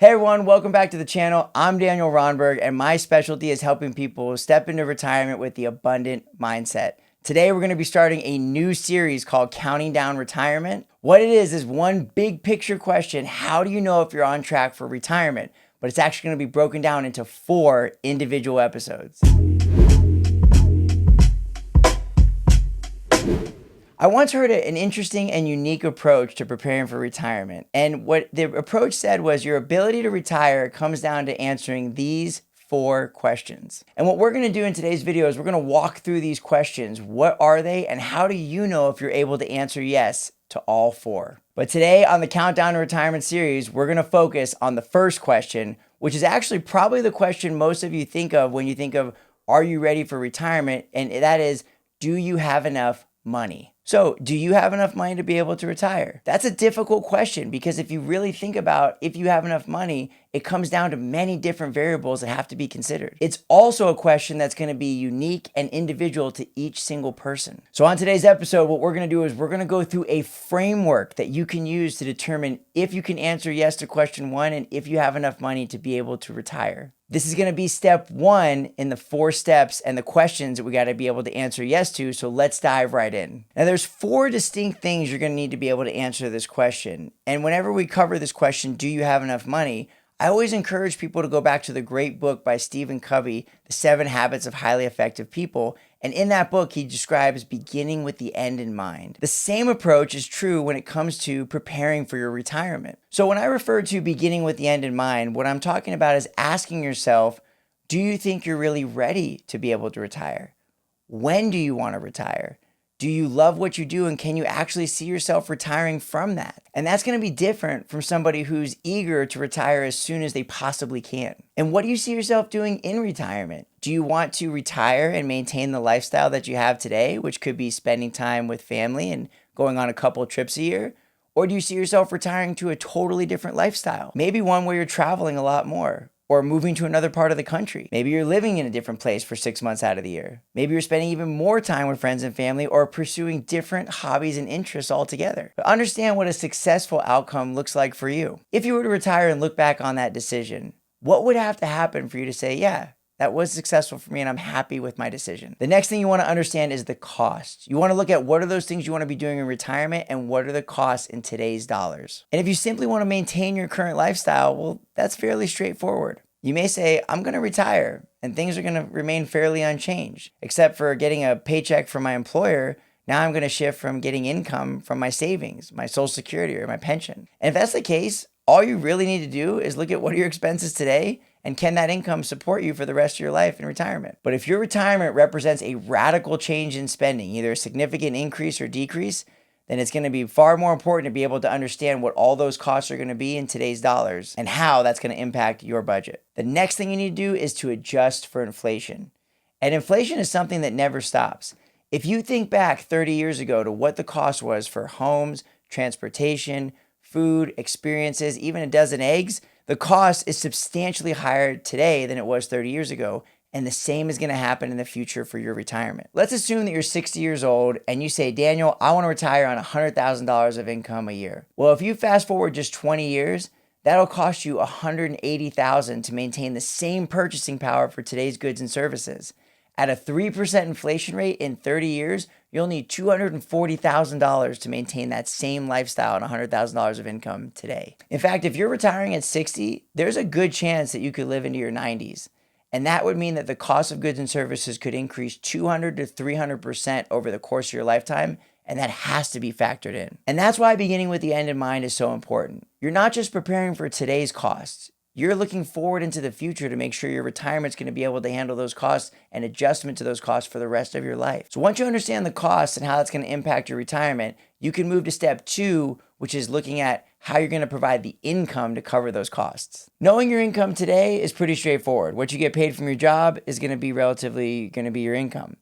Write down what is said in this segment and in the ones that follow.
Hey everyone, welcome back to the channel. I'm Daniel Rondberg and my specialty is helping people step into retirement with the abundant mindset. Today we're going to be starting a new series called Counting Down Retirement. What it is one big picture question. How do you know if you're on track for retirement? But it's actually going to be broken down into 4 individual episodes. I once heard an interesting and unique approach to preparing for retirement. And what the approach said was your ability to retire comes down to answering these 4 questions. And what we're going to do in today's video is we're going to walk through these questions. What are they and how do you know if you're able to answer yes to all 4? But today on the Countdown to Retirement series, we're going to focus on the first question, which is actually probably the question most of you think of when you think of, are you ready for retirement? And that is, do you have enough money? So, do you have enough money to be able to retire? That's a difficult question because if you really think about if you have enough money, it comes down to many different variables that have to be considered. It's also a question that's going to be unique and individual to each single person. So on today's episode, what we're going to do is we're going to go through a framework that you can use to determine if you can answer yes to question 1 and if you have enough money to be able to retire. This is going to be step 1 in the 4 steps and the questions that we got to be able to answer yes to. So let's dive right in. Now there's 4 distinct things you're going to need to be able to answer this question. And whenever we cover this question, do you have enough money? I always encourage people to go back to the great book by Stephen Covey, The 7 Habits of Highly Effective People. And in that book, he describes beginning with the end in mind. The same approach is true when it comes to preparing for your retirement. So when I refer to beginning with the end in mind, what I'm talking about is asking yourself, do you think you're really ready to be able to retire? When do you want to retire? Do you love what you do and can you actually see yourself retiring from that? And that's going to be different from somebody who's eager to retire as soon as they possibly can. And what do you see yourself doing in retirement? Do you want to retire and maintain the lifestyle that you have today, which could be spending time with family and going on a couple of trips a year? Or do you see yourself retiring to a totally different lifestyle? Maybe one where you're traveling a lot more. Or moving to another part of the country. Maybe you're living in a different place for 6 months out of the year. Maybe you're spending even more time with friends and family or pursuing different hobbies and interests altogether. But understand what a successful outcome looks like for you. If you were to retire and look back on that decision, what would have to happen for you to say, yeah, that was successful for me and I'm happy with my decision? The next thing you want to understand is the cost. You want to look at what are those things you want to be doing in retirement and what are the costs in today's dollars. And if you simply want to maintain your current lifestyle, well, that's fairly straightforward. You may say, I'm going to retire and things are going to remain fairly unchanged, except for getting a paycheck from my employer. Now I'm going to shift from getting income from my savings, my Social Security or my pension. And if that's the case, all you really need to do is look at what are your expenses today and can that income support you for the rest of your life in retirement? But if your retirement represents a radical change in spending, either a significant increase or decrease, then it's going to be far more important to be able to understand what all those costs are going to be in today's dollars and how that's going to impact your budget. The next thing you need to do is to adjust for inflation. And inflation is something that never stops. If you think back 30 years ago to what the cost was for homes, transportation, food, experiences, even a dozen eggs, the cost is substantially higher today than it was 30 years ago. And the same is going to happen in the future for your retirement. Let's assume that you're 60 years old and you say, Daniel, I want to retire on $100,000 of income a year. Well, if you fast forward just 20 years, that'll cost you $180,000 to maintain the same purchasing power for today's goods and services. At a 3% inflation rate in 30 years, you'll need $240,000 to maintain that same lifestyle and $100,000 of income today. In fact, if you're retiring at 60, there's a good chance that you could live into your 90s. And that would mean that the cost of goods and services could increase 200 to 300% over the course of your lifetime, and that has to be factored in. And that's why beginning with the end in mind is so important. You're not just preparing for today's costs. You're looking forward into the future to make sure your retirement's going to be able to handle those costs and adjustment to those costs for the rest of your life. So once you understand the costs and how that's going to impact your retirement, you can move to step 2, which is looking at how you're going to provide the income to cover those costs. Knowing your income today is pretty straightforward. What you get paid from your job is going to be your income.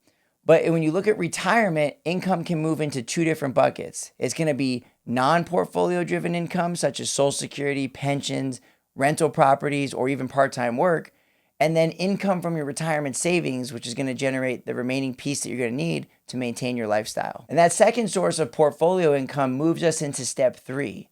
But when you look at retirement, income can move into 2 different buckets. It's going to be non-portfolio driven income, such as Social Security, pensions, rental properties, or even part-time work. And then income from your retirement savings, which is going to generate the remaining piece that you're going to need to maintain your lifestyle. And that second source of portfolio income moves us into step 3.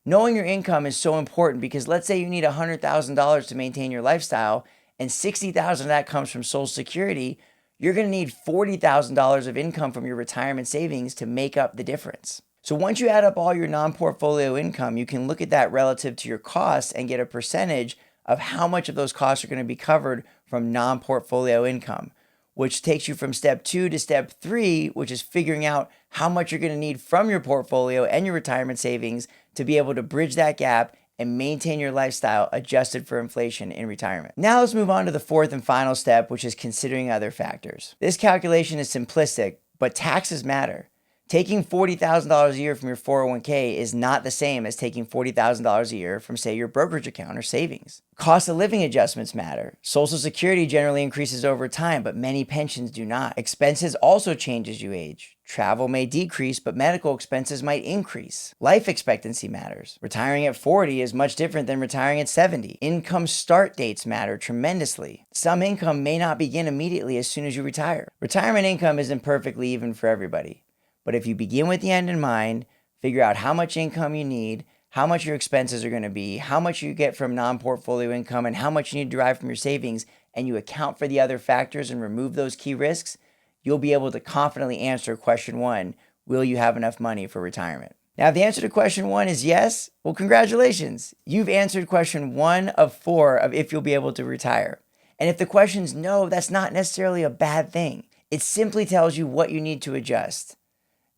Knowing your income is so important because let's say you need $100,000 to maintain your lifestyle and $60,000 of that comes from Social Security, you're going to need $40,000 of income from your retirement savings to make up the difference. So once you add up all your non-portfolio income, you can look at that relative to your costs and get a percentage of how much of those costs are going to be covered from non-portfolio income, which takes you from step 2 to step 3, which is figuring out how much you're going to need from your portfolio and your retirement savings to be able to bridge that gap and maintain your lifestyle adjusted for inflation in retirement. Now let's move on to the fourth and final step, which is considering other factors. This calculation is simplistic, but taxes matter. Taking $40,000 a year from your 401k is not the same as taking $40,000 a year from, say, your brokerage account or savings. Cost of living adjustments matter. Social Security generally increases over time, but many pensions do not. Expenses also change as you age. Travel may decrease, but medical expenses might increase. Life expectancy matters. Retiring at 40 is much different than retiring at 70. Income start dates matter tremendously. Some income may not begin immediately as soon as you retire. Retirement income isn't perfectly even for everybody. But if you begin with the end in mind, figure out how much income you need, how much your expenses are going to be, how much you get from non-portfolio income, and how much you need to derive from your savings, and you account for the other factors and remove those key risks, you'll be able to confidently answer question 1, will you have enough money for retirement? Now, if the answer to question 1 is yes, well, congratulations. You've answered question 1 of 4 of if you'll be able to retire. And if the question's no, that's not necessarily a bad thing. It simply tells you what you need to adjust.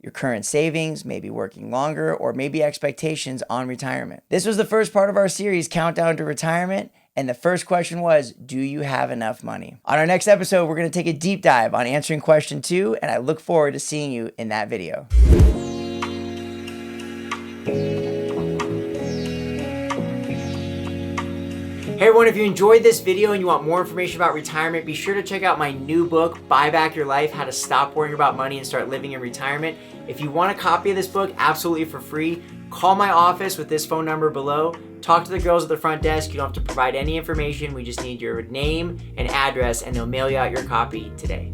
Your current savings, maybe working longer, or maybe expectations on retirement. This was the first part of our series, Countdown to Retirement, and the first question was, do you have enough money? On our next episode, we're going to take a deep dive on answering question 2, and I look forward to seeing you in that video. Hey everyone, if you enjoyed this video and you want more information about retirement, be sure to check out my new book, Buy Back Your Life, How to Stop Worrying About Money and Start Living in Retirement. If you want a copy of this book absolutely for free, call my office with this phone number below. Talk to the girls at the front desk. You don't have to provide any information. We just need your name and address and they'll mail you out your copy today.